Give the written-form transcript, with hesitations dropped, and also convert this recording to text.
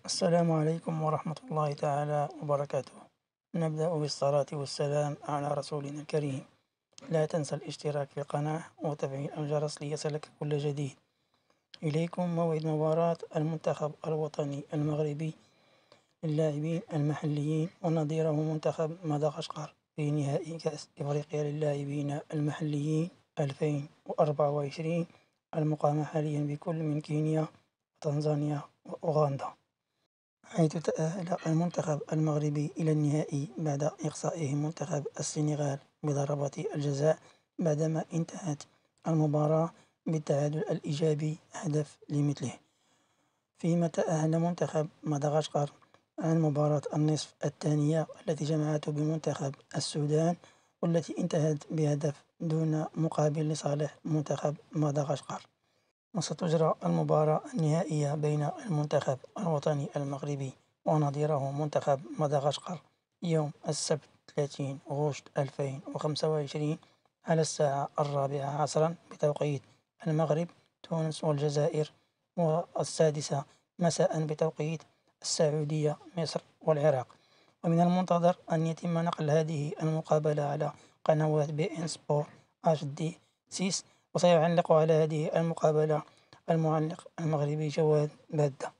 السلام عليكم ورحمة الله تعالى وبركاته. نبدأ بالصلاة والسلام على رسولنا الكريم. لا تنسى الاشتراك في القناة وتفعيل الجرس ليصلك كل جديد. إليكم موعد مباراة المنتخب الوطني المغربي للاعبين المحليين ونظيره منتخب مدغشقر في نهائي كأس إفريقيا للاعبين المحليين 2024 المقامة حاليا بكل من كينيا وتنزانيا وأوغندا، حيث تأهل المنتخب المغربي إلى النهائي بعد إقصائه منتخب السنغال بضربات الجزاء بعدما انتهت المباراة بالتعادل الإيجابي هدف لمثله. فيما تأهل منتخب مدغشقر عن مباراة النصف الثانية التي جمعته بمنتخب السودان، والتي انتهت بهدف دون مقابل لصالح منتخب مدغشقر. وستجرى المباراة النهائية بين المنتخب الوطني المغربي ونظيره منتخب مدغشقر يوم السبت 30 غشت 2025 على الساعة 4 عصرا بتوقيت المغرب، تونس والجزائر، والسادسة مساء بتوقيت السعودية، مصر والعراق. ومن المنتظر أن يتم نقل هذه المقابلة على قنوات بي إن سبور اتش دي 6، وسيعلق على هذه المقابلة المعلق المغربي جواد بادة.